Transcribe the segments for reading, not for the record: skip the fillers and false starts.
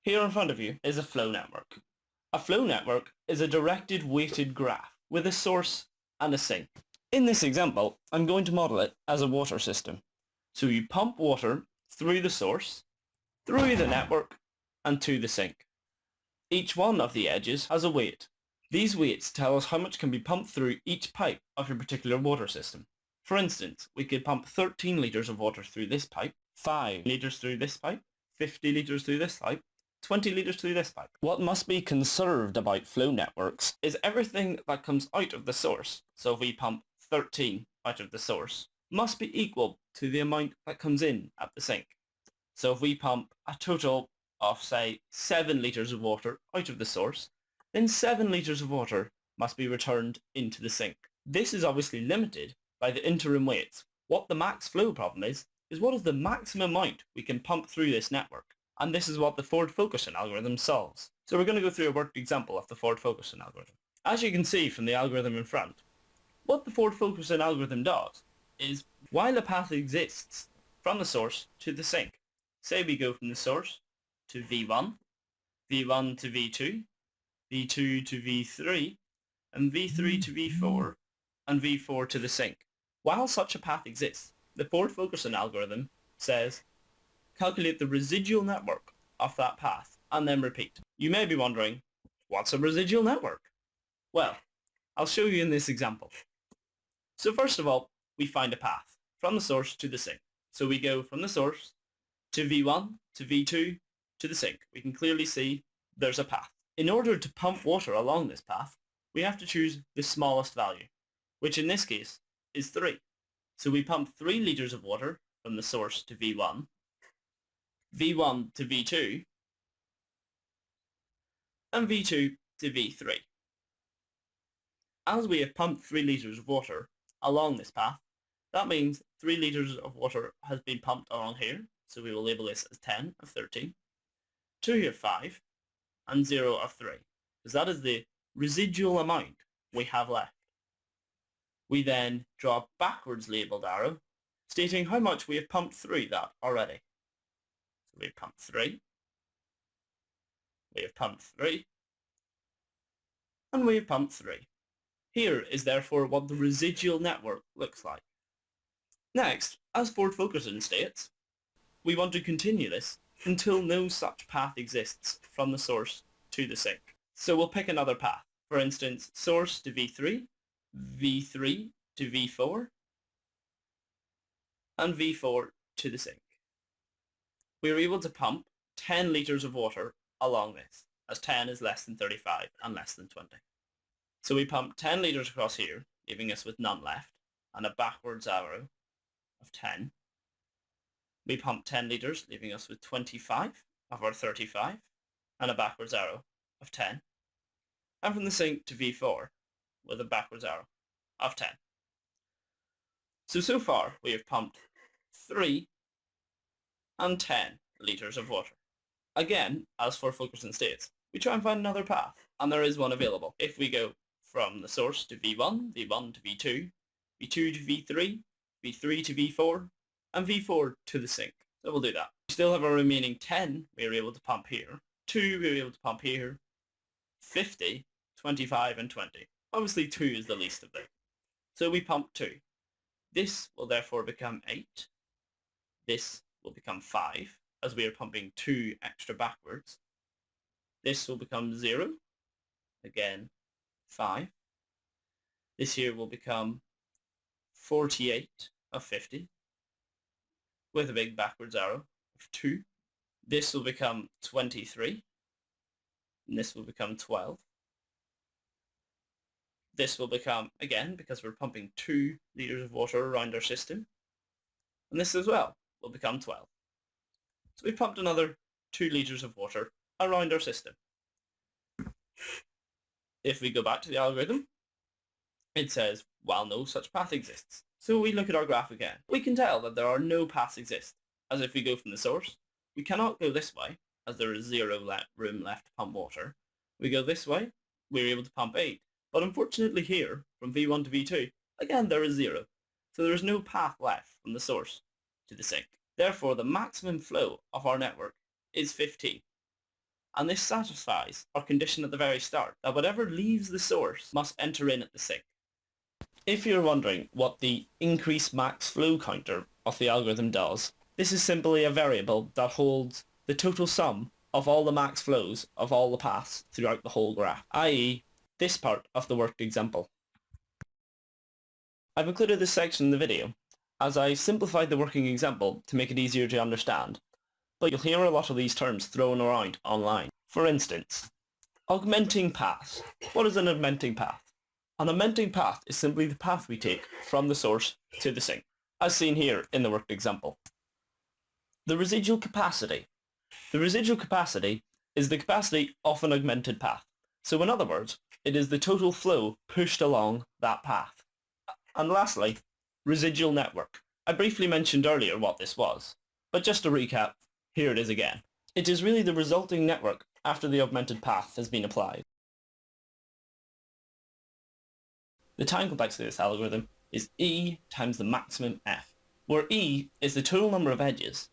Here in front of you is a flow network. A flow network is a directed weighted graph with a source and a sink. In this example, I'm going to model it as a water system. So you pump water through the source, through the network, and to the sink. Each one of the edges has a weight. These weights tell us how much can be pumped through each pipe of your particular water system. For instance, we could pump 13 litres of water through this pipe, 5 litres through this pipe, 50 litres through this pipe, 20 litres through this pipe. What must be conserved about flow networks is everything that comes out of the source. So if we pump 13 out of the source, must be equal to the amount that comes in at the sink. So if we pump a total of, say, 7 litres of water out of the source, then 7 litres of water must be returned into the sink. This is obviously limited by the interim weights. What the max flow problem is what is the maximum amount we can pump through this network? And this is what the Ford-Fulkerson algorithm solves. So we're going to go through a worked example of the Ford-Fulkerson algorithm. As you can see from the algorithm in front, what the Ford-Fulkerson algorithm does is, while a path exists from the source to the sink, say we go from the source to V1, V1 to V2, V2 to V3, and V3 to V4, and V4 to the sink. While such a path exists, the Ford-Fulkerson algorithm says, calculate the residual network of that path, and then repeat. You may be wondering, what's a residual network? Well, I'll show you in this example. So first of all, we find a path from the source to the sink. So we go from the source to V1, to V2, to the sink. We can clearly see there's a path. In order to pump water along this path, we have to choose the smallest value, which in this case is 3. So we pump 3 litres of water from the source to V1, V1 to V2, and V2 to V3. As we have pumped 3 litres of water along this path, that means 3 litres of water has been pumped along here, so we will label this as 10 of 13, 2 here 5, and 0 of 3, because that is the residual amount we have left. We then draw a backwards labelled arrow, stating how much we have pumped through that already. So we have pumped 3, we have pumped 3, and we have pumped 3. Here is therefore what the residual network looks like. Next, as Ford-Fulkerson states, we want to continue this until no such path exists from the source to the sink. So we'll pick another path. For instance, source to V3, V3 to V4, and V4 to the sink. We are able to pump 10 litres of water along this, as 10 is less than 35 and less than 20. So we pump 10 litres across here, leaving us with none left, and a backwards arrow of 10. We pump 10 litres, leaving us with 25 of our 35, and a backwards arrow of 10. And from the sink to V4, with a backwards arrow of 10. So far we have pumped 3 and 10 litres of water. Again, as Ford-Fulkerson states, we try and find another path, and there is one available. If we go from the source to V1, V1 to V2, V2 to V3, V3 to V4, and V4 to the sink. So we'll do that. We still have our remaining 10 we are able to pump here, 2 we are able to pump here, 50, 25 and 20. Obviously 2 is the least of them. So we pump 2. This will therefore become 8. This will become 5, as we are pumping 2 extra backwards. This will become 0. Again, 5. This here will become 48 of 50, with a big backwards arrow of 2. This will become 23, and this will become 12. This will become, again, because we're pumping 2 litres of water around our system, and this as well will become 12. So we've pumped another 2 litres of water around our system. If we go back to the algorithm, it says, while no such path exists. So we look at our graph again. We can tell that there are no paths exist, as if we go from the source, we cannot go this way, as there is 0 room left to pump water. We go this way, we're able to pump 8. But unfortunately here, from V1 to V2, again there is 0. So there is no path left from the source to the sink. Therefore, the maximum flow of our network is 15. and this satisfies our condition at the very start that whatever leaves the source must enter in at the sink. If you're wondering what the increase max flow counter of the algorithm does, this is simply a variable that holds the total sum of all the max flows of all the paths throughout the whole graph, i.e. this part of the worked example. I've included this section in the video as I simplified the working example to make it easier to understand, but you'll hear a lot of these terms thrown around online. For instance, augmenting paths. What is an augmenting path? An augmenting path is simply the path we take from the source to the sink, as seen here in the worked example. The residual capacity. The residual capacity is the capacity of an augmented path. So in other words, it is the total flow pushed along that path. And lastly, residual network. I briefly mentioned earlier what this was, but just to recap, here it is again. It is really the resulting network after the augmented path has been applied. The time complexity of this algorithm is E times the maximum F, where E is the total number of edges,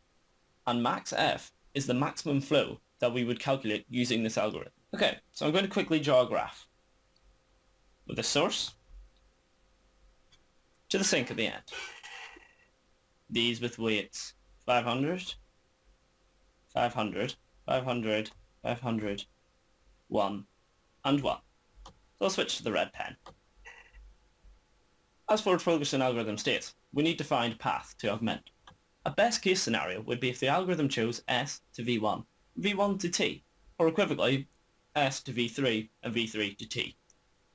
and max F is the maximum flow that we would calculate using this algorithm. Okay, so I'm going to quickly draw a graph with the source to the sink at the end. These with weights 500, 500, 500, 500, 1, and 1. So I'll switch to the red pen. As Ford-Fulkerson algorithm states, we need to find a path to augment. A best case scenario would be if the algorithm chose S to V1, V1 to T, or equivocally, S to V3 and V3 to T.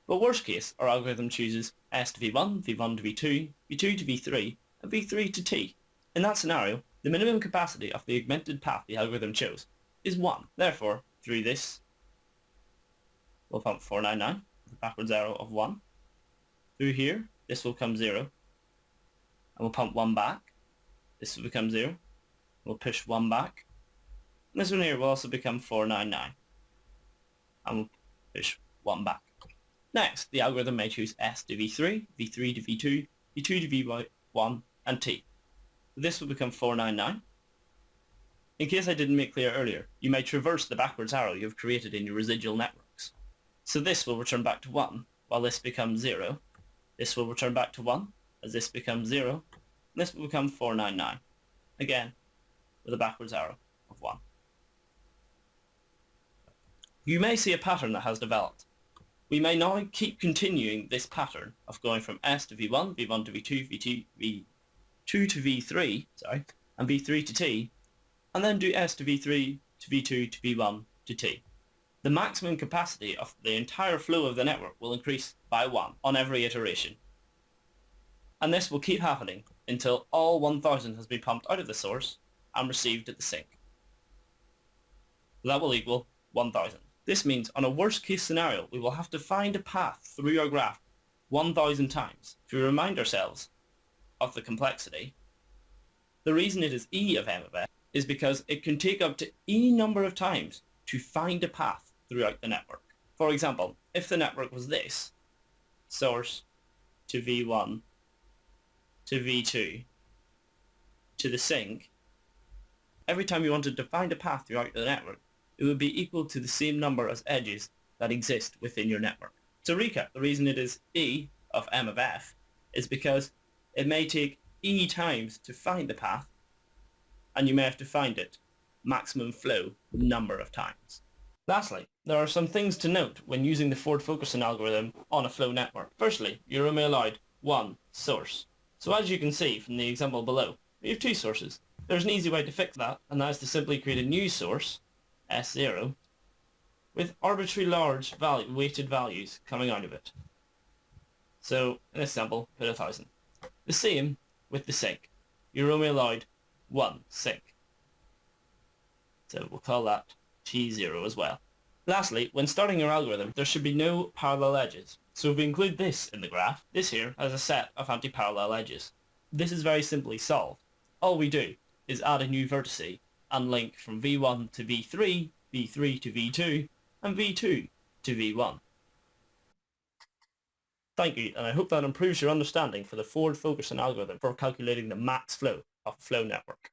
But worst case, our algorithm chooses S to V1, V1 to V2, V2 to V3, and V3 to T. In that scenario, the minimum capacity of the augmented path the algorithm chose is 1. Therefore, through this, we'll pump 499 with a backwards arrow of 1. Through here, this will become 0. And we'll pump 1 back. This will become 0. We'll push 1 back. And this one here will also become 499. And we'll push 1 back. Next, the algorithm may choose S to V3, V3 to V2, V2 to V1, and T. This will become 499. In case I didn't make clear earlier, you may traverse the backwards arrow you've created in your residual networks. So this will return back to 1, while this becomes 0. This will return back to 1, as this becomes 0. And this will become 499. Again, with a backwards arrow of 1. You may see a pattern that has developed. We may now keep continuing this pattern of going from S to V1, V1 to V2, V2, V2 to V3, and V3 to T, and then do S to V3 to V2 to V1 to T. The maximum capacity of the entire flow of the network will increase by 1 on every iteration. And this will keep happening until all 1000 has been pumped out of the source and received at the sink. That will equal 1000. This means on a worst case scenario, we will have to find a path through our graph 1000 times. If we remind ourselves of the complexity, the reason it is E of M of F is because it can take up to E number of times to find a path throughout the network. For example, if the network was this, source to V1 to V2 to the sink, every time you wanted to find a path throughout the network, it would be equal to the same number as edges that exist within your network. To recap, the reason it is E of M of F is because it may take E times to find the path, and you may have to find it maximum flow number of times. Lastly, there are some things to note when using the Ford-Fulkerson algorithm on a flow network. Firstly, you're only allowed one source. So as you can see from the example below, we have two sources. There's an easy way to fix that, and that is to simply create a new source, S0, with arbitrary large weighted values coming out of it. So in this example, put 1000. The same with the sink. You're only allowed one sink. So we'll call that T0 as well. Lastly, when starting your algorithm, there should be no parallel edges. So if we include this in the graph, this here has a set of anti-parallel edges. This is very simply solved. All we do is add a new vertice and link from V1 to V3, V3 to V2, and V2 to V1. Thank you, and I hope that improves your understanding for the Ford-Fulkerson algorithm for calculating the max flow of a flow network.